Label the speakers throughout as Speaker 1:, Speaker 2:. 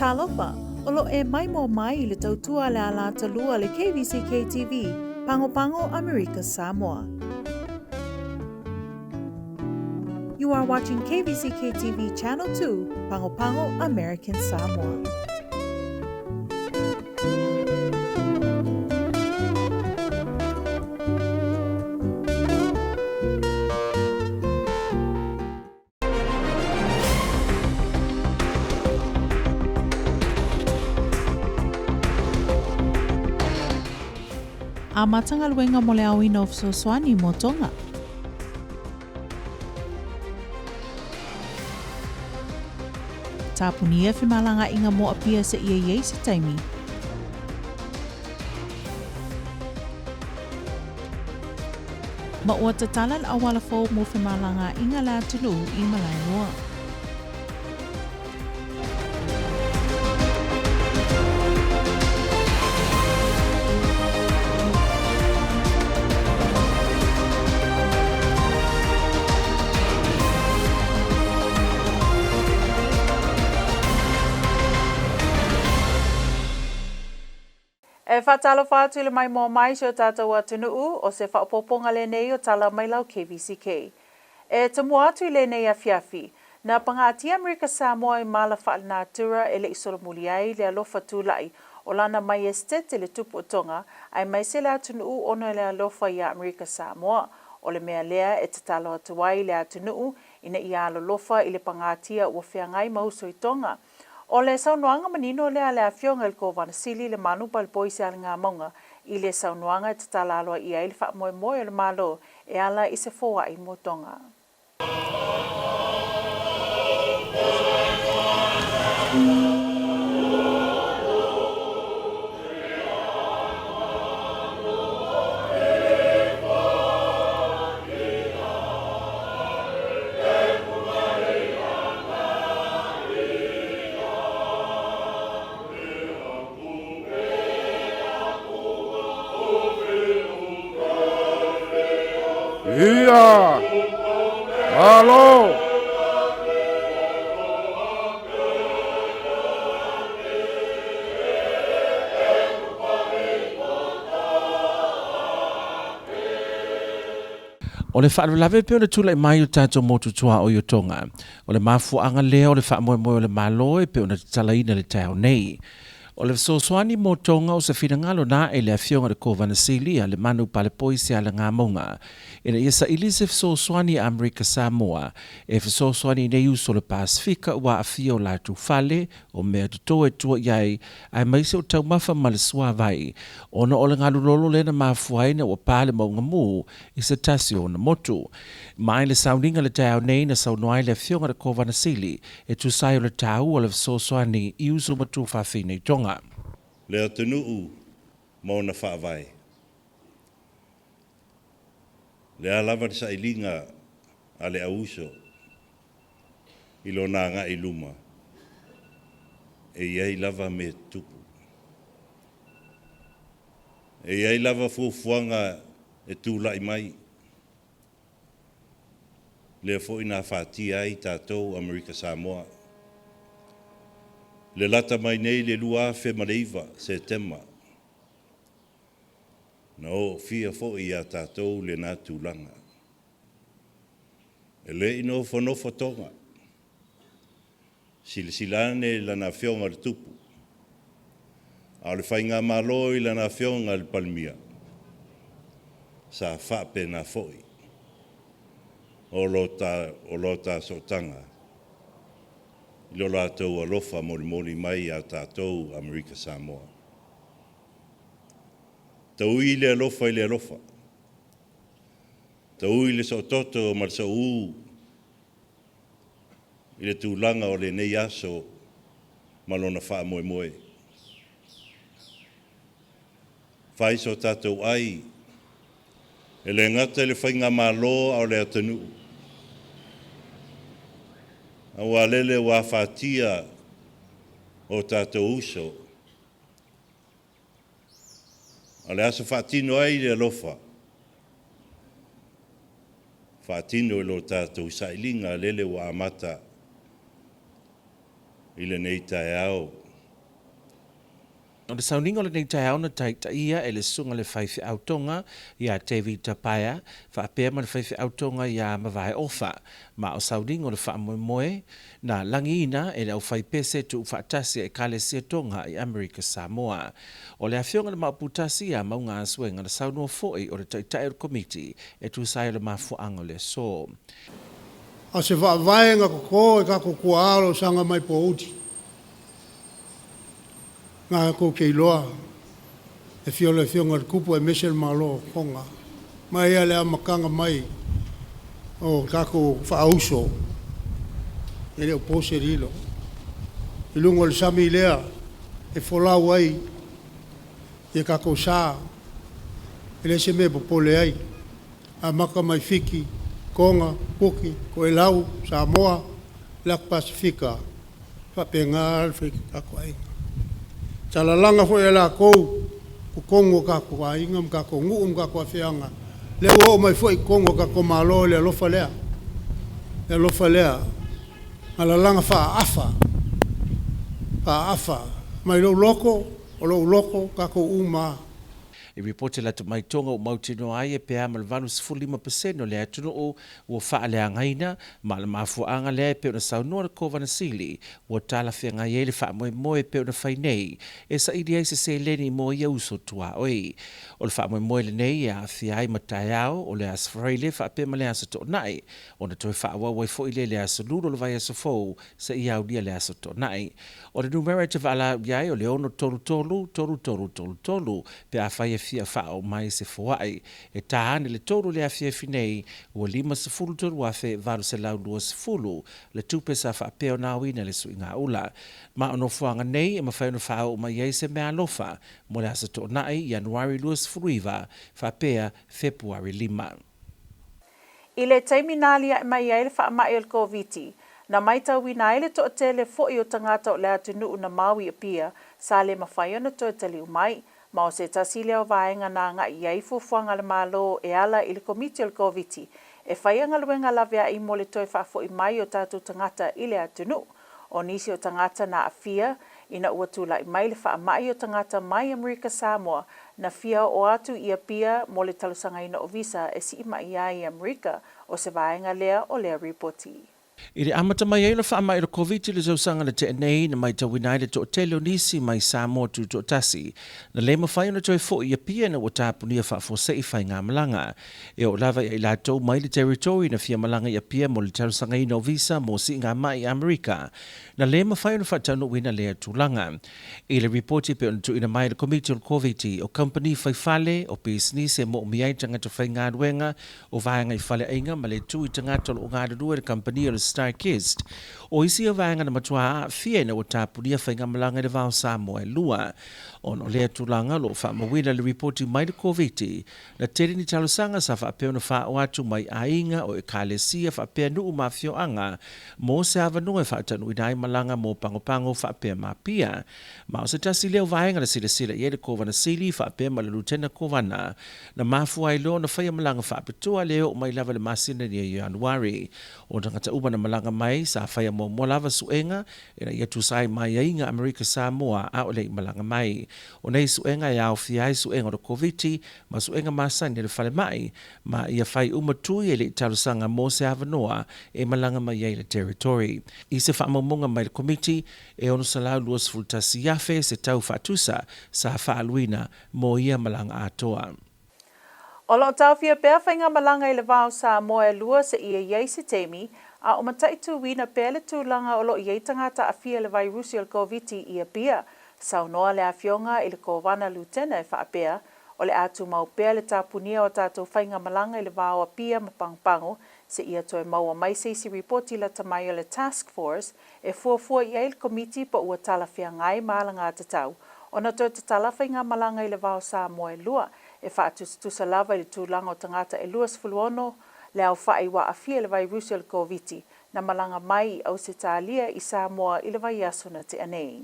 Speaker 1: Talofa, olo e mai mo mai le tautua le ala talua le KVZK TV, Pango Pango, America, Samoa. You are watching KVZK TV Channel 2, Pango Pango, American Samoa. A matanga luenga mo le awina of Soswani mo Tonga. Tapuni e whimalanga inga mo apia se ia se taimi. Ma ua tatala la awala fo mo whimalanga inga la tulu i malai noa. E whatalo whātu le mai mō mai sio tātou atunuu o se whaopoponga le nei o tala mai lau KVZK. E tamu atu le nei a fiafi, na pangati Amerika Samoa i mala whaalinatura e le isolo muli ai le alofa tūlai o lana mai estete le tupu o Tonga ai mai se le atunuu ono le alofa i Amerika Samoa o le mea lea e tatalo atuai le atunuu ina i alolofa i le pangatia ua whiangai mauso i Tonga. O le saunoanga manino lea le afionga il kovanasili le manupa le poisi ala ngā maunga i le saunoanga e tatalaloa i ai le wha moe moe o le malo e ala i se foa i mo Tonga.
Speaker 2: Ia! Alo! O le whaalave pe o le tula i mai o tātou motutua o i Tonga. O le mafuanga lea o le whaamoemoe o le maloe pe o na talaina le tau nei. O le soswani mo Tonga o se whirangalo na e le afionga le kovanasili a le manu pale poisi a le ngā maunga. Ina ia sa ili se soswani Amerika Samoa e soswani nei uso le Pasifika ua afio la tu fale o mea tuto e tua iai ai maise o tau mafa ma le sua vai. Ona o le ngalu lolo le na mafuaina ua pale maunga mu i se tasi o na motu. Mai le sauninga le tau nei na saunoai le afionga le kovanasili e tu sai o le tau o le soswani i uso matu fafine i Tonga.
Speaker 3: Le atunuu mo na whaavai. Le alawa sa ilinga a le auso i lo nanga i luma. E iai lava me tupu. E iai lava fuafuanga e tūlai mai. Le fo ina whātia i tātou Amerika Samoa. Le lata mai nei le lua fe maleiva se tema. Na o fia fo i a tātou le nā tūlanga. E le ino whanofo Tonga. Silane lana whionga le tupu. A le whainga malo i lana whionga le palmia. Sa whape na foi. O lota sotanga. Ilo lātou alofa moli mai a tātou Amerika Samoa. Tau i le alofa i le alofa. Tau i le sototo o marsa u. I le tūlanga o le nei aso malona wha moe moe. Whai so tātou ai. E le ngata le whainga malo au le atanu. Awa lele wa whatia o tātou uso. A le asa whatino ai le alofa. Whatino i lo tātou sailinga lele wa amata. I le nei tae au
Speaker 2: O le sauninga le nei tai auna tai ia e le sunga le whaifi au tonga ia David Tapaya, whaapea ma le whaifi au tonga ia mawai ofa, ma o sauninga le wha moe moe, na langi ina e le au whaipese tu whaatasi e kale sia tonga i Amerika Samoa. O le awhionga le mauputasi ia maunga asuenga le saunua foi o le tai o komiti e tu sai le mafuanga le so.
Speaker 4: A se whaavaenga ko e kako kua alo sanga mai po uti. Ngā ko kei loa, e whiole whionga le kupu e Michel Malo konga. Mai ea le amakanga mai, o kako whaauso, e leo pose rilo. I lungo le sami lea, e wholau ai, e kako saa, e le se me popole ai, a maka mai fiki, konga, puki, ko e lau, Samoa, Lak Pasifika, whapenga alfiki kako ai. Talalanga foi ela kou o Kongo kako ainga kako ngu kako afianga le o mai foi Kongo kako malo le lofa lea ala langa fa afa mai lo loko kako uma.
Speaker 2: I reporte la tu mai tonga o mautino ai e pea ma le 25% o le atunu o ua wha le angaina ma le mafuanga le pe o na saunua le kovana sili ua tala whianga i le wha moe pe o na whainei e sa idi ai se leni mo ia uso tua oi. O le wha moe le nei a whia ai matai au o le asfarai le wha pe ma le asa to nai o na toi wha wai fo i le asa luro le vai asa fou sa i au dia le asa to nai. O le numera te wala iai o le ono tolu pe a whai fia whao mai se fuai e tāne le toro le afia finei ua 5 toru afe varu se lau 2 le tupe sa whaapeo nāwina le sui ngā ula. Ma ono fuanga nei e mawhai no whao mai ei se mea lofa mo le asa tō nai Januari 2 whaapea Februari 5.
Speaker 1: I le taiminalia e mai ele wha mai el COVID, na mai tau wina ele to tele fo i o tangata o le atunu na maui a pia sa le mawhai ana to tali umai. Ma o se tasile o vaenga na nga iai fufuanga le malo e ala i le komiti o le COVID, e whaianga luenga lavea i mo le toi whafo i mai o tātou tangata i le atunu. O nisi o tangata na afia, ina ua tula i mai le wha mai o tangata mai Amerika Samoa, na fia o atu i a pia mo le talusanga ina o visa e si ima i ai Amerika o se vaenga lea o lea reporti.
Speaker 2: I le amata mai e le wha mai le COVID le zausanga le te nei na mai tawina le to tele nisi mai Samoa tu to tasi. Na le mawhai na toi fo i a pia na watapuni a wha fo se i whai ngā malanga. E o lava i la tau mai le territory na fia malanga i a pia mo le talusanga ina o visa mo si ngā mai Amerika. Na le mawhai na whatanu wina le atulanga. I le reporti pe on tu ina mai le komiti o COVID o company whai fale o business e mo miai tangata whai ngā ruenga o vaenga i fale ainga ma le tu i tangata o ngā rua le company o Starkist. O isi o vaenga na matua a fie na o tapunia whainga malanga le vao Samoa e lua. O no lea tulanga lo wha mawina le reporti mai le COVID na tere ni talusanga sa wha apeo na wha o atu mai ainga o e kalesia wha apea nuu mafio anga mo se ava noe wha atanu inai malanga mo pangopango wha apea mapia. Ma o se tasi leo vaenga na sila i ele kovana sili wha apea ma le lutena kovana na mafua i leo na whaia malanga wha apetua leo o mai lava le masina ni a Januari. O tangata uba na malanga mai sa whaia mo lava suenga e na ia tusai mai ainga Amerika Samoa a ole malanga mai. O nei suenga e au fiai suenga o COVID ma suenga masani le whale mai ma ia whai umatui e le talusanga mo se avanoa e malanga mai e le territory. I se whamamunga mai le komiti e ono salau luas fultasi yafe se tau whatusa sa whaaluina mo ia malanga atoa.
Speaker 1: O lo tau fia pēr whainga malanga i le vau sa moe lua se ia iei se teimi, a o matai tu wina pēle tūlanga o lo iei tangata a fia le vairusi o COVID i a pia. Sau noa le afionga i le kovana lutena e whaapea, o le atu mau pēle tāpunia o tātou whainga malanga i le vau a pia mapangpango, se ia toi maua mai seisi reporti la tamai o le task force, e fuafua i le komiti pa ua tala fia ngai malanga tatau, o na toi tatala whainga malanga i le vau sa moe lua, e whaatusa lava i le tūlanga o tangata e luas fuluono, le au whai wa a fia le vai rusi o le COVID, na malanga mai au se tālia i Samoa i le vai asuna te anei.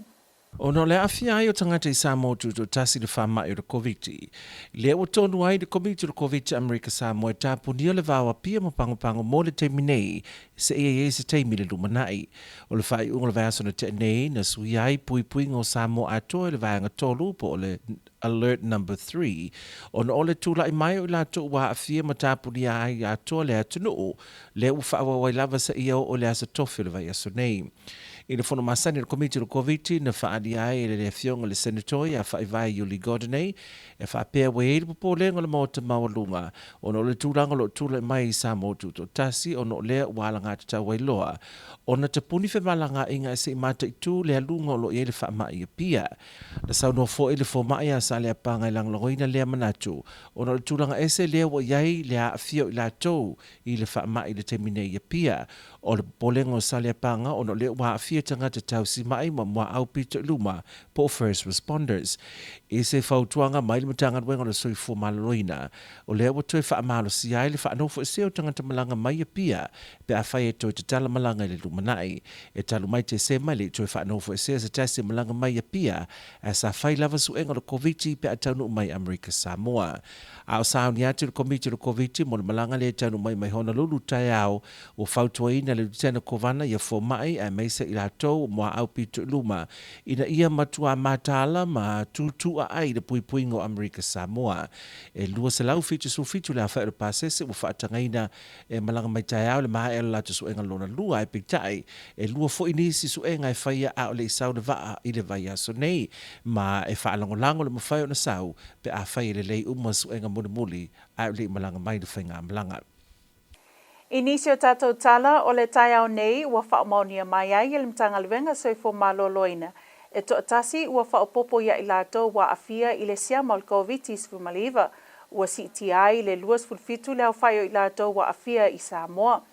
Speaker 2: Ono le afia ai o tangata I Samoa tuto tasi le whama I o COVID. Le o tonu ai le komiti o COVID Amerika Samoa tapu ni o le vawa pia mo pango mo le teimi nei se se teimi le lumanai. O le whai unga le vaso na te nei na sui ai pui ngō Samoa atoa le vanga tolu po o le alert number 3. Ono o le tula I mai o la to wa afia mo tapu ni ai atoa le atunu le u whawa wai lava sa ia o le asa tofi le vai aso nei. I le fono masani le komiti o COVID na whaadi ai le fionga le senatori a whaivai Yuli Godinei e whapea wei le popolenga le mauta mawalunga ono le tūranga lo tūla mai I Samoa tuto tasi ono lea wala ngā tata wailoa ona te puni whemalanga inga se imata I tū lea lunga lo i le whaamai a pia na sau no fo le fo mai a sa lea panga I langloina lea manatu ono le tūranga ese lea wa iai lea afio I la tau I le whaamai le temine I a pia o le popolenga o sa lea panga ono lea wa afio tangata tau si mai mua au pito luma po first responders. E se fautuanga mai le matanga wenga le soi fu malaloina. O lea wa toi wha malo si ai le wha anofo e seo tangata malanga mai a pia pe a whai e toi te tala malanga le lumanai. E talu mai te se mai le toi wha anofo e seo se tasi malanga mai a pia a sa whai lava su enga le COVID pe a taunu mai Amerika Samoa. A o sao ni atu le komiti le COVID mo le malanga le taunu mai Honolulu tai au o fautuaina le Lieutenant Kovana ia fo mai a meisa I la tau mua au pito luma ina ia matua matala ma tutua ai le puipuingo Amerika Samoa e lua se lau fitu su fitu le awhae le pasese ua whaatangaina e malanga mai tai au le maha e la su enga lona lua e pitai e lua fo inisi su enga e whaia au le isau le vaa I le vai aso nei ma e whaalangolango le mawhaio na sau pe a whaia le lei uma su enga muli au le malanga mai le whainga malanga.
Speaker 1: Inisio tātou tala o le tai au nei ua whaamaunia mai ai le mtanga luenga soi fo maloloina. E to atasi ua whaopopo ia I lātou wa afia I le siama o le COVID-19 ua siti ai le luas fulfitu le au whaio I lātou wa afia I Samoa.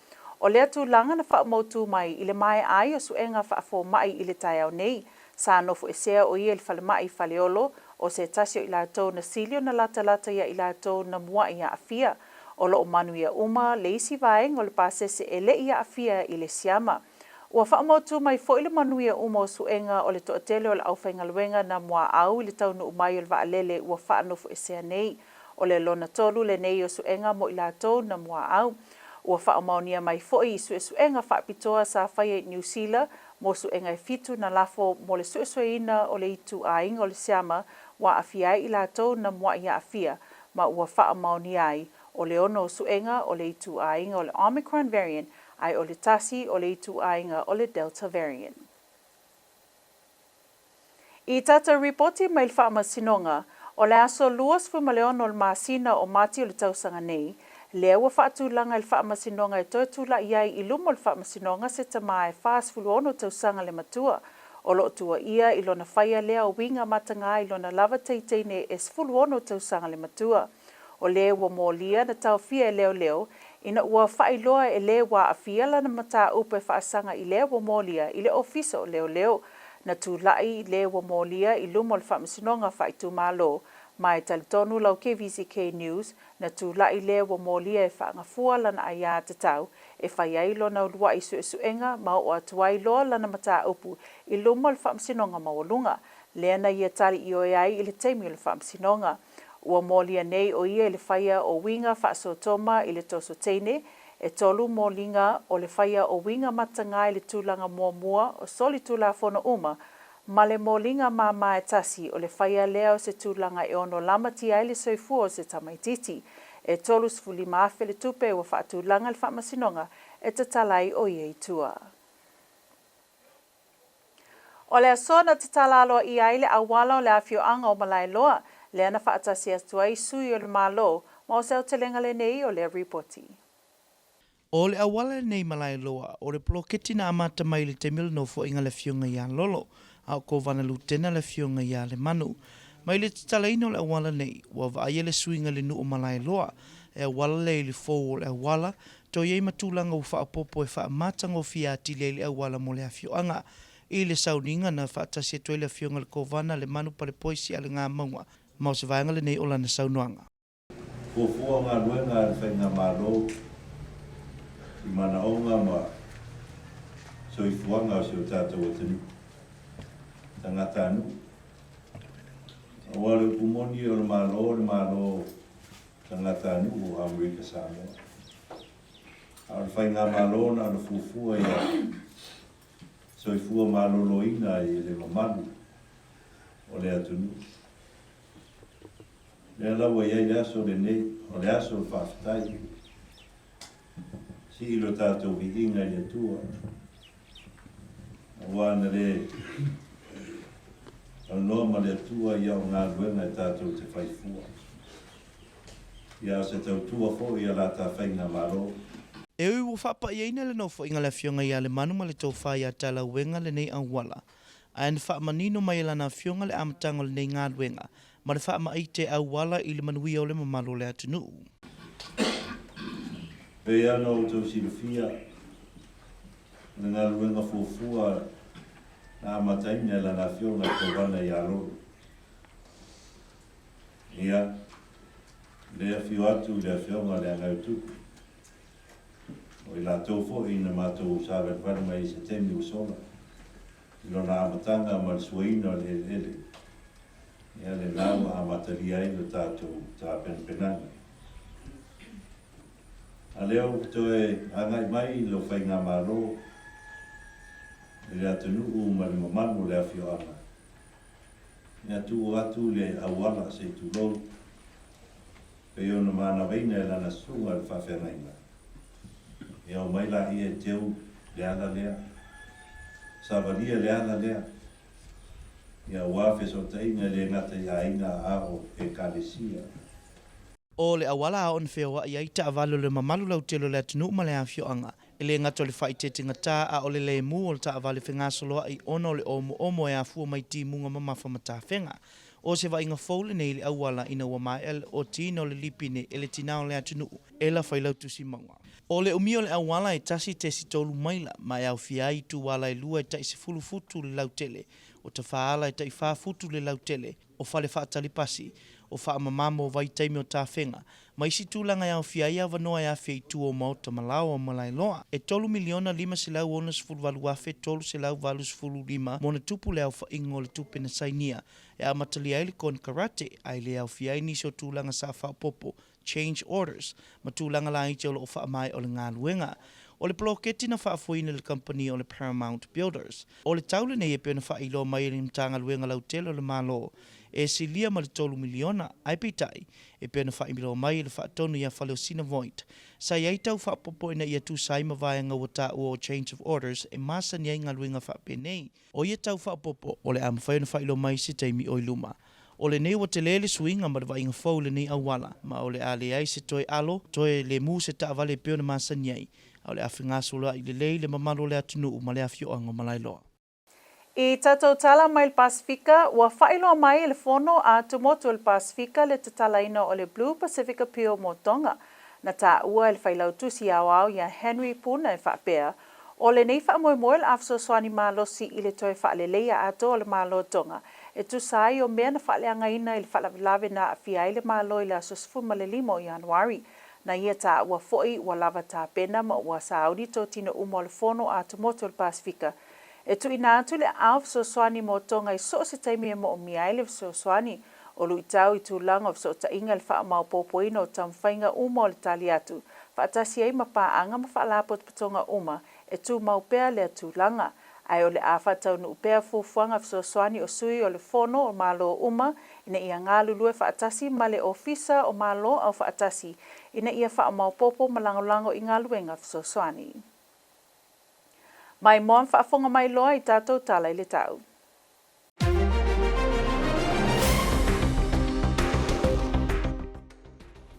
Speaker 1: O lea tūlanga na whaamautu mai I le mai ai o suenga whaafo mai I le tai au nei. Sa nofo e sea o ia le whale mai whaleolo o se tasio I lātou na silio na lata ia I lātou na mua ia afia. O lo manu ia uma le isi vaenga o le pasese e le ia afia I le siama. Ua whaamotu mai fo ile manu ia uma o suenga o le toatele o le awhainga luenga na mua au I le taunu umai o le vaalele ua whaanofo e sea nei. O le lona tolu le nei o suenga mo I lātou na mua au. Ua whaamaunia mai fo I suenga whaapitoa sa whaia New Zealand mo suenga e fitu na lafo mo le suesueina o le itu ainga o le siama wa afia I lātou na mua ia afia ma ua whaamaunia ai. O le ono suenga o le itu ainga o le Omicron variant ai o le tasi o le itu ainga o le Delta variant. I tata reporti mai le whaamasinonga o le aso luas fumaleon o le masina o mati o le tausanga nei, lea ua whaatulanga le whaamasinonga e toetula iai I lumo le whaamasinonga se tamae fast fuluono tausanga le matua. O lo tua ia I lona whaia lea o winga matanga I lona lava teiteine e fuluono tausanga le matua. O le ua molia na tau fia e leo ina ua whailoa e le wa afia lana mata upe whaasanga I le ua molia I le ofisa o leo na tūlai le ua molia I lumo le whaamasinonga whaitu malo mai talitonu lau KVZK News na tūlai le ua molia e whaangafua lana aia te tau e whaiai lona ulua I suenga ma o atuai loa lana mata upu I lumo le whaamasinonga mawalunga lea na ia tali I oeai I le teimi o le whaamasinonga. Ua molia nei o ia I le whaia o winga whaasotoma I le toso teine, e tolu molinga o le whaia o winga matanga I le tūlanga mua o soli tūla whono uma, ma le molinga mama e tasi o le whaia lea o se tūlanga e ono lamati ai le soifua o se tamaititi, e tolu sfuli maafe le tupe ua whaatūlanga le whaamasinonga e te talai o ia I tua. O le asona te talalo I ai le awala o le awhioanga o malai loa, lea na whaatasi atuai sui o le malo, ma o seu telenga le nei o le reporti.
Speaker 5: O le awala nei malai loa, o le ploketi na amata mai le temil no fo inga le fionga ia lolo, a o kovana lutena le fionga ia le manu. Mai le titalaina o le awala nei, wa vaaya le suinga le nuu malai loa, e awala le ili fo o le awala, to iei matulanga u whaapopo e whaamatanga o fiati le awala mo le afioanga, I le sauninga na whaatasi atuai le fionga le kovana le manu pare poisi a le ngā maunga. Mau se vaenga le nei o lana saunuanga.
Speaker 3: Fua ngā luenga le whainga mālo I mana onga ma soifuanga o seo tātou atanu. tangata anu. Awale kumoni o le malo tangata anu o Amerika Samoa. Al whainga malo na le fufua ia. So i fua malo loina i le mamalu o le atunu. Le alawa ia i aso le nei, o le aso le whaafitai. Si ilo tātou vi inga i atua. Wana le anoa ma le atua ia o ngā luenga i tātou te whaifua. Ia se tau tua fo ia la tā whainga maro.
Speaker 5: E ui wo whapa i eina le no fo inga le fionga ia le manu ma le tau whai a tala wenga le nei awala. A en wha manino mai lana fionga le amatango le nei ngā luenga. Ma le wha ma i te awala i le manui o le mamalo le atunu.
Speaker 3: Pe ana o tau silofia. Le ngā luenga fufua na mataina lana fionga kovana i aro. Ia, lea fio atu lea fionga lea ngautuku. O i la tōwho i na mātou sāwet whanama i se temi o sola. I lona amatanga ma le suaina le ele. Ia le nāua amataria i lo tātou tā penpenanga. A leo toe angai mai i lo whainga maro. I le atanu u ma le mamamu le awhio ana. Ia tu o atu le awala se tu lou. Pe o na mana weina e lana sunga le whawhengaina. Ia o mai la i e teu le ana lea. Savalia le ana lea. Ia wafe so tainga le ngata i aina ao e kalesia.
Speaker 5: O le awala a on whea wa i aita avalo le mamalu lau telo le atunu ma le awhio anga. E le ngato le whaitete ngata a o le le mu o le ta avale whengasoloa i ono le omo e a fua mai ti munga mamafa mata whenga. O se wa inga fōle nei le awala ina wa mai el o tino le lipine e le tinao le atunu e la whailau tusi maunga. O le umio le awala e tasi te si tolu maila mai au fia i tu wala i lua e tai se fulu futu le lautele. O ta whaala e tai wha futu le lautele o whale whaatalipasi o wha mamamo vai taimi o tā whenga. Mai si tūlanga au fia ia wanoa ia fia i tu o mauta malawa o malai loa. E tolu miliona lima se lau ona sifuru walu wafe tolu se lau walu sifuru lima mona tupu le au wha ingo le tupe na sainia. E a matali aile kon karate ai le au fia i niso tūlanga sa wha popo. Change orders, ma tūlanga la ite o le ofa mai o le ngā luenga. O le ploketi na whaafuina le company o le Paramount Builders. O le taule nei e pēna whailo mai le mtanga luenga lau telo le malo. E silia ma le tolu miliona, ai pitai, e pēna whaimilo mai le whaatonu ia whaleo sina void. Sa iai tau whaapopo ina ia tu saima vai ngā wata o change of orders e masa ni ai ngā luenga whaapēnei. O ia tau whaapopo o le amawhaina whailo mai si teimi o iluma. O le nei wa te lele swinga ma le inga fau le nei awala. Ma o le ale ai se toi alo, toi le mu se ta avale peo na masa niai. O le awhinga sola i le lei le mamalo le atunu ma le awhio ango malai loa.
Speaker 1: I tatou tala mai le Pasifika, ua whailoa mai le fono a tumotu le Pasifika le te talaina o le Blue Pacific Appeal mo Tonga. Na tā ua le whailau tusi au ia Henry Puna e whaapea. O le nei whaamoemoe le afso swani malosi i le toi whaaleleia ato o le malo Tonga. E tu sai o mea na whaaleanga ina i le whaalavelave na awhia i le malo i le aso ma le 5 o Januari. Na ia tā ua foi ua lava tā pena ma ua saudi tō tina umo le fono a tumotu le Pasifika. E tu ina atu le afso swani mo Tonga i so se taimi e mo o mia i le so swani. O lui tau i tūlanga o so ta inga le wha mau popoina o tamwhainga uma o le tali atu. Whaatasi ei mapaanga ma whaalapot patonga uma e tu mau pea le tūlanga. Ai o le awhatau nu upea fufuanga fsoswani o sui o le fono o malo uma ina ia ngā lulue whaatasi ma le ofisa o malo au whaatasi ina ia wha mau popo malangolango i ngā luenga fsoswani. Mai mon whaafonga mai loa i tātou tala i le tau.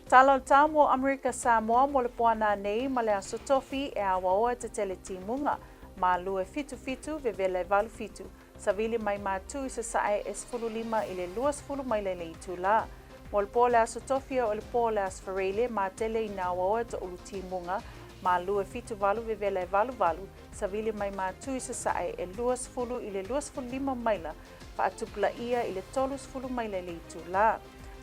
Speaker 1: Tala o tau mo Amerika Samoa mo le poana nei ma le aso tofi e awaoa te tele timunga. Ma lue fitu vevele valu fitu. Savili mai matu i se sae es fulu lima i le luas fulu mai le leitu la. Mo le po le aso tofia o le po le asfarele ma tele i na awaoa te ulu timunga. Ma lue fitu valu vevele valu. Savili mai matu i se sae e luas fulu i le luas fulu lima maila. Pa atupla ia i le tolus fulu mai le leitu la.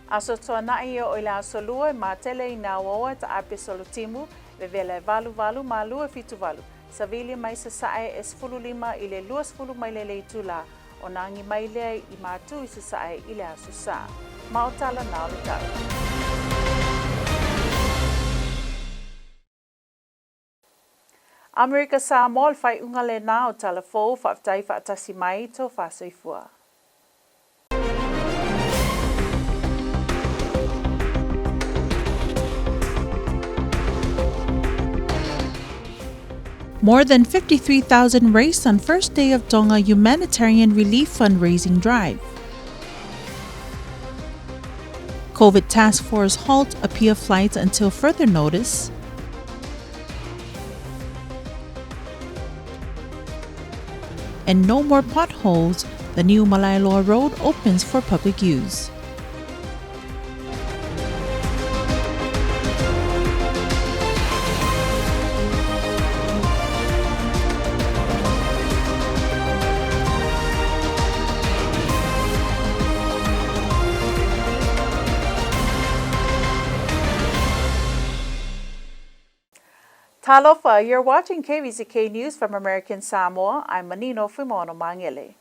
Speaker 1: Aso toa nai o le aso lua ma tele i na awaoa ta ape solo timu. Vevele valu ma lue fitu valu. Savili mai se sae es fulu lima i le luas fulu mai le leitu la. o nangi mai lea I mātu I sasae I lea susa. Ma o tala nao le tau. Amerika Samoa le whai unga le nā o tala fōu whaatai whaatasi mai tō whāsoifua.
Speaker 6: More than 53,000 raised on first day of Tonga Humanitarian Relief Fundraising Drive. COVID Task Force halt APIA flights until further notice. And no more potholes, the new Malala Road opens for public use.
Speaker 1: Talofa, you're watching KVZK News from American Samoa. I'm Manino Fumono Mangele.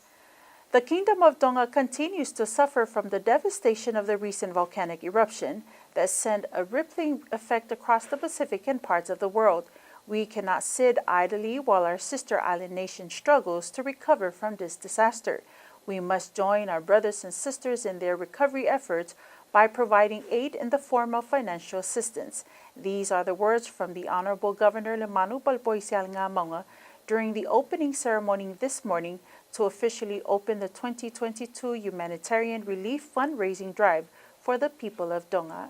Speaker 1: The Kingdom of Tonga continues to suffer from the devastation of the recent volcanic eruption that sent a rippling effect across the Pacific and parts of the world. We cannot sit idly while our sister island nation struggles to recover from this disaster. We must join our brothers and sisters in their recovery efforts by providing aid in the form of financial assistance. These are the words from the Honorable Governor Lemanu Balpoisial Ngā during the opening ceremony this morning to officially open the 2022 Humanitarian Relief Fundraising Drive for the people of Tonga.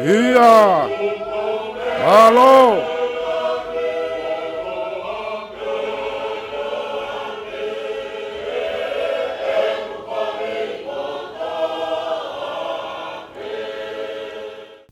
Speaker 7: Ia! Alo!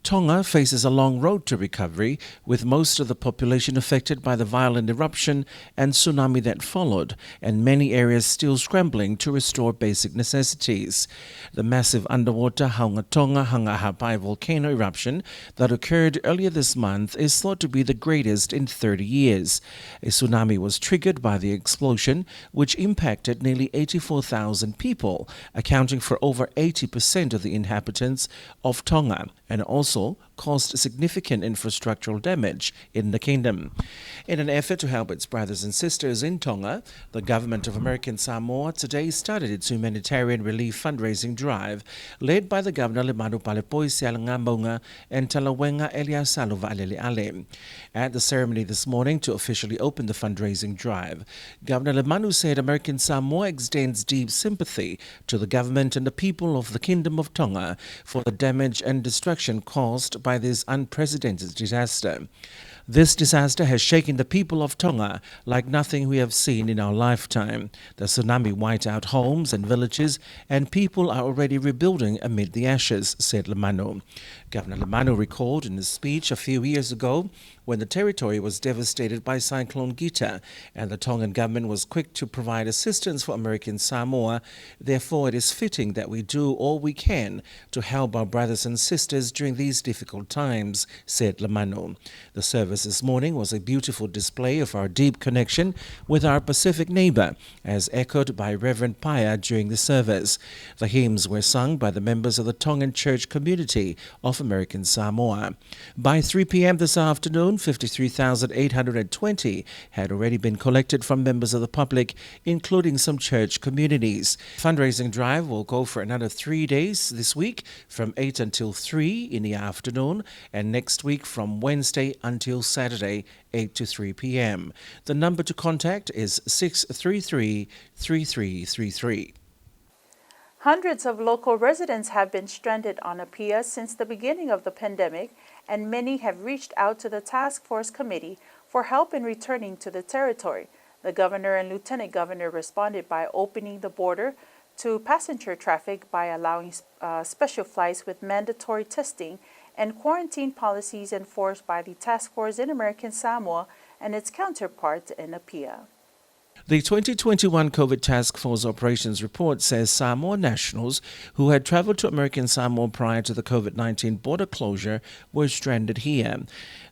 Speaker 2: Tonga faces a long road to recovery, with most of the population affected by the violent eruption and tsunami that followed, and many areas still scrambling to restore basic necessities. The massive underwater Haunga Tonga Hangahapai volcano eruption that occurred earlier this month is thought to be the greatest in 30 years. A tsunami was triggered by the explosion, which impacted nearly 84,000 people, accounting for over 80% of the inhabitants of Tonga, and also caused significant infrastructural damage in the kingdom. In an effort to help its brothers and sisters in Tonga, the government of American Samoa today started its humanitarian relief fundraising drive, led by the Governor Lemanu Palepoisial Ngāmaunga and Talawenga Eliasaluva Aleleale. At the ceremony this morning to officially open the fundraising drive, Governor Lemanu said American Samoa extends deep sympathy to the government and the people of the Kingdom of Tonga for the damage and destruction caused by this unprecedented disaster. This disaster has shaken the people of Tonga like nothing we have seen in our lifetime. The tsunami wiped out homes and villages, and people are already rebuilding amid the ashes, said Lemanu. Governor Lemanu recalled in his speech a few years ago when the territory was devastated by Cyclone Gita, and the Tongan government was quick to provide assistance for American Samoa. Therefore, it is fitting that we do all we can to help our brothers and sisters during these difficult times, said Lemanu. The service this morning was a beautiful display of our deep connection with our Pacific neighbor, as echoed by Reverend Paya during the service. The hymns were sung by the members of the Tongan church community of American Samoa. By 3 p.m. this afternoon, 53,820 had already been collected from members of the public, including some church communities. Fundraising drive will go for another 3 days this week, from 8 until 3 in the afternoon, and next week from Wednesday until Saturday, 8 to 3 p.m. The number to contact is 633-3333.
Speaker 1: Hundreds of local residents have been stranded on APIA since the beginning of the pandemic, and many have reached out to the Task Force Committee for help in returning to the territory. The governor and lieutenant governor responded by opening the border to passenger traffic by allowing special flights with mandatory testing and quarantine policies enforced by the task force in American Samoa and its counterparts in Apia.
Speaker 2: The 2021 COVID Task Force Operations Report says Samoa nationals who had traveled to American Samoa prior to the COVID-19 border closure were stranded here.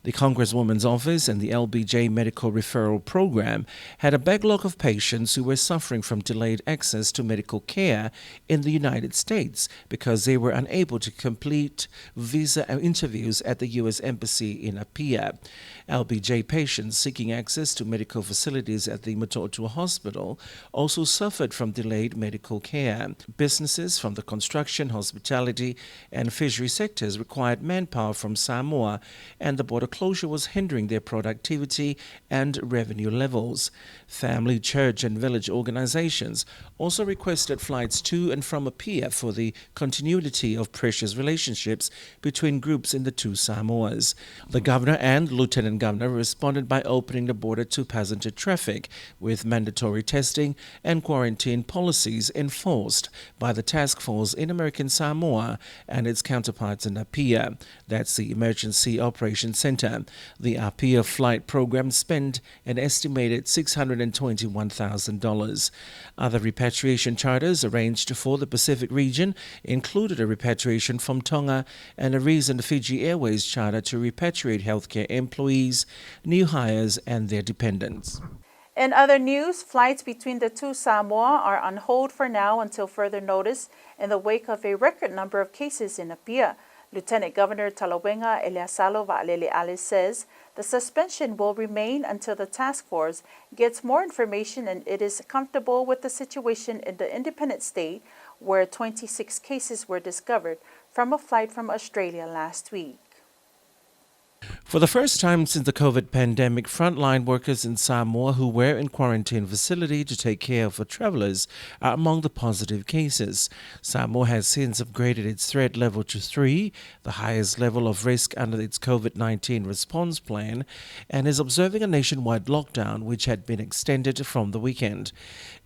Speaker 2: The Congresswoman's office and the LBJ Medical Referral Program had a backlog of patients who were suffering from delayed access to medical care in the United States because they were unable to complete visa interviews at the U.S. Embassy in Apia. LBJ patients seeking access to medical facilities at the Matotua Hospital also suffered from delayed medical care. Businesses from the construction, hospitality, and fishery sectors required manpower from Samoa, and the border closure was hindering their productivity and revenue levels. Family, church, and village organizations also requested flights to and from Apia for the continuity of precious relationships between groups in the two Samoas. The governor and lieutenant governor responded by opening the border to passenger traffic, with mandatory testing and quarantine policies enforced by the task force in American Samoa and its counterparts in Apia. That's the Emergency Operations Center. The Apia flight program spent an estimated $621,000. Other repatriation charters arranged for the Pacific region included a repatriation from Tonga and a recent Fiji Airways charter to repatriate healthcare employees, new hires, and their dependents.
Speaker 1: In other news, flights between the two Samoa are on hold for now until further notice in the wake of a record number of cases in Apia. Lieutenant Governor Talawenga Eliasalo Va'alele Alice says the suspension will remain until the task force gets more information and it is comfortable with the situation in the independent state where 26 cases were discovered from a flight from Australia last week.
Speaker 2: For the first time since the COVID pandemic, frontline workers in Samoa who were in quarantine facility to take care of travelers are among the positive cases. Samoa has since upgraded its threat level to 3, the highest level of risk under its COVID-19 response plan, and is observing a nationwide lockdown which had been extended from the weekend.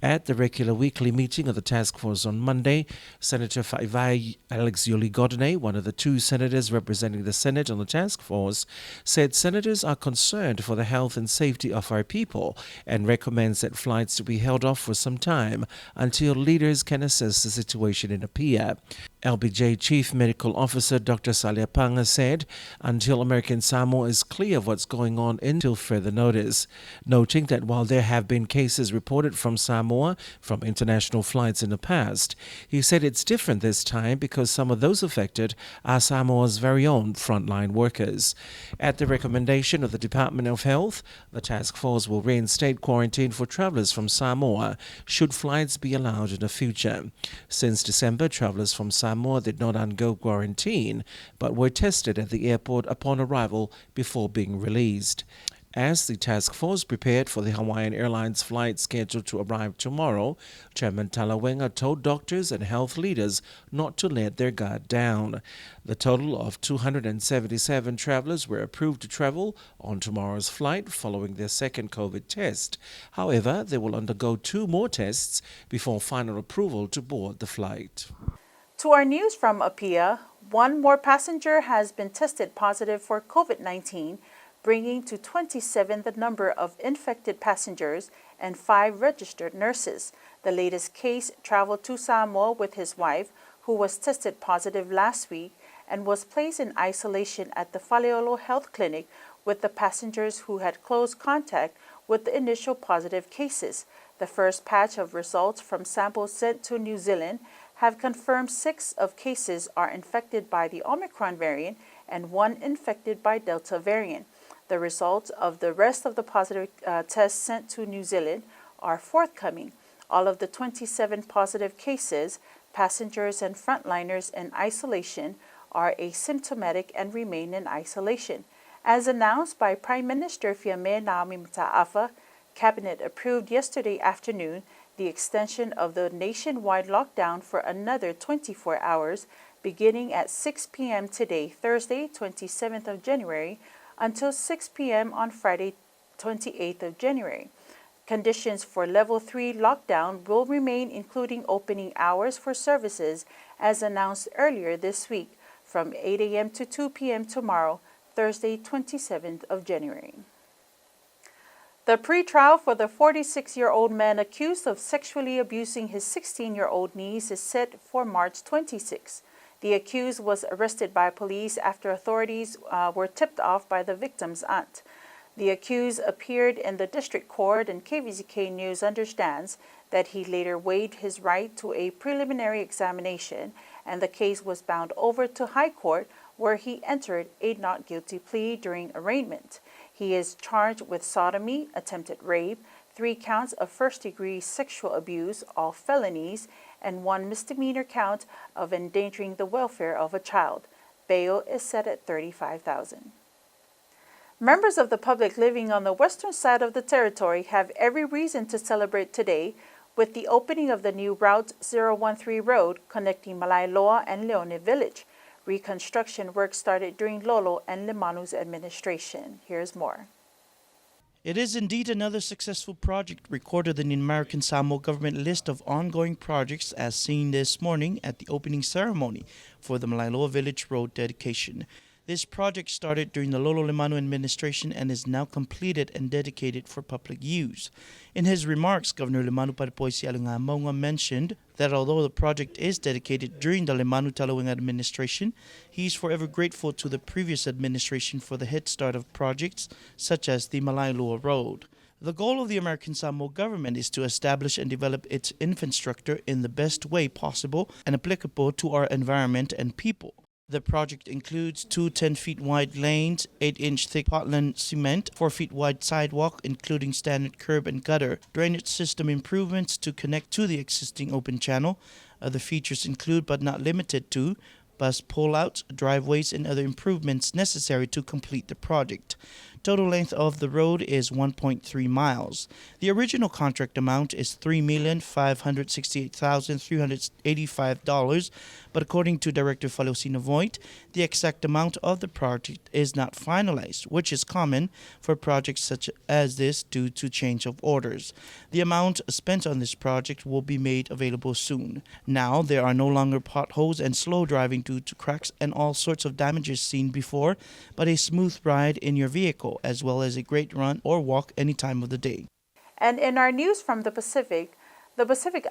Speaker 2: At the regular weekly meeting of the task force on Monday, Senator Faivai Alex Yuli Godene, one of the two senators representing the Senate on the task force, said senators are concerned for the health and safety of our people and recommends that flights to be held off for some time until leaders can assess the situation in Apia. LBJ Chief Medical Officer Dr. Saliapanga said until American Samoa is clear of what's going on until further notice, noting that while there have been cases reported from Samoa from international flights in the past, he said it's different this time because some of those affected are Samoa's very own frontline workers. At the recommendation of the Department of Health, the task force will reinstate quarantine for travelers from Samoa should flights be allowed in the future. Since December, travelers from Samoa did not undergo quarantine, but were tested at the airport upon arrival before being released. As the task force prepared for the Hawaiian Airlines flight scheduled to arrive tomorrow, Chairman Talawenga told doctors and health leaders not to let their guard down. The total of 277 travelers were approved to travel on tomorrow's flight following their second COVID test. However, they will undergo 2 more tests before final approval to board the flight.
Speaker 1: To our news from Apia, 1 more passenger has been tested positive for COVID-19, bringing to 27 the number of infected passengers and 5 registered nurses. The latest case traveled to Samoa with his wife, who was tested positive last week and was placed in isolation at the Faleolo Health Clinic with the passengers who had close contact with the initial positive cases. The first batch of results from samples sent to New Zealand have confirmed 6 of cases are infected by the Omicron variant and 1 infected by Delta variant. The results of the rest of the positive tests sent to New Zealand are forthcoming. All of the 27 positive cases, passengers and frontliners in isolation, are asymptomatic and remain in isolation. As announced by Prime Minister Fiame Naomi Mataafa, Cabinet approved yesterday afternoon the extension of the nationwide lockdown for another 24 hours, beginning at 6 p.m. today, Thursday, 27th of January, until 6 p.m. on Friday, 28th of January. Conditions for Level 3 lockdown will remain, including opening hours for services as announced earlier this week from 8 a.m. to 2 p.m. tomorrow, Thursday, 27th of January. The pretrial for the 46-year-old man accused of sexually abusing his 16-year-old niece is set for March 26. The accused was arrested by police after authorities were tipped off by the victim's aunt. The accused appeared in the district court, and KVZK News understands that he later waived his right to a preliminary examination, and the case was bound over to High Court, where he entered a not guilty plea during arraignment. He is charged with sodomy, attempted rape, 3 counts of first-degree sexual abuse, all felonies, and 1 misdemeanor count of endangering the welfare of a child. Bail is set at $35,000. Members of the public living on the western side of the territory have every reason to celebrate today with the opening of the new Route 013 road connecting Malailoa and Leone Village. Reconstruction work started during Lolo and Limanu's administration. Here's more.
Speaker 5: It is indeed another successful project recorded in the American Samoa government list of ongoing projects as seen this morning at the opening ceremony for the Malailoa Village Road dedication. This project started during the Lolo Limanu administration and is now completed and dedicated for public use. In his remarks, Governor Limanu Paripoisi Alunga mentioned that although the project is dedicated during the Limanu Talawing administration, he is forever grateful to the previous administration for the head start of projects such as the Malailoa Road. The goal of the American Samoa government is to establish and develop its infrastructure in the best way possible and applicable to our environment and people. The project includes 2 10-feet-wide lanes, 8-inch thick Portland cement, 4-feet-wide sidewalk, including standard curb and gutter, drainage system improvements to connect to the existing open channel. Other features include, but not limited to, bus pullouts, driveways, and other improvements necessary to complete the project. Total length of the road is 1.3 miles. The original contract amount is $3,568,385, but according to Director Falosina Voigt, the exact amount of the project is not finalized, which is common for projects such as this due to change of orders. The amount spent on this project will be made available soon. Now, there are no longer potholes and slow driving due to cracks and all sorts of damages seen before, but a smooth ride in your vehicle, as well as a great run or walk any time of the day.
Speaker 1: And in our news from the Pacific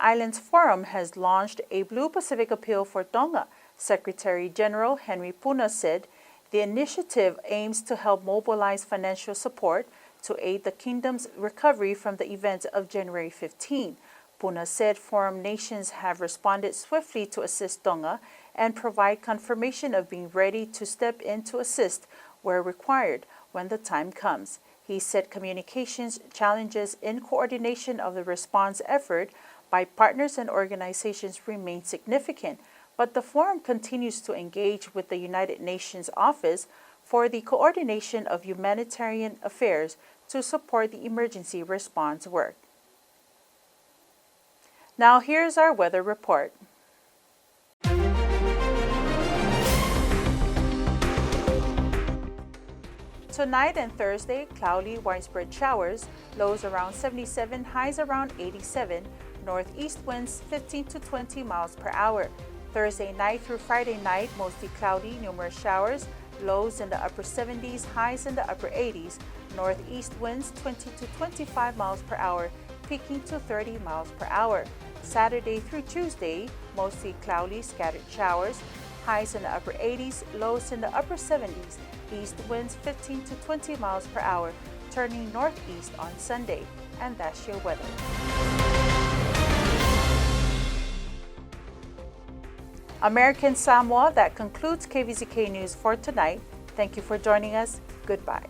Speaker 1: Islands Forum has launched a Blue Pacific appeal for Tonga. Secretary General Henry Puna said the initiative aims to help mobilize financial support to aid the kingdom's recovery from the events of January 15. Puna said forum nations have responded swiftly to assist Tonga and provide confirmation of being ready to step in to assist where required when the time comes. He said communications challenges in coordination of the response effort by partners and organizations remain significant, but the forum continues to engage with the United Nations Office for the Coordination of Humanitarian Affairs to support the emergency response work. Now here's our weather report. Tonight and Thursday, cloudy, widespread showers, lows around 77, highs around 87, northeast winds 15 to 20 miles per hour. Thursday night through Friday night, mostly cloudy, numerous showers, lows in the upper 70s, highs in the upper 80s, northeast winds 20 to 25 miles per hour, peaking to 30 miles per hour. Saturday through Tuesday, mostly cloudy, scattered showers, highs in the upper 80s, lows in the upper 70s, east winds 15 to 20 miles per hour, turning northeast on Sunday. And that's your weather. American Samoa, that concludes KVZK News for tonight. Thank you for joining us. Goodbye.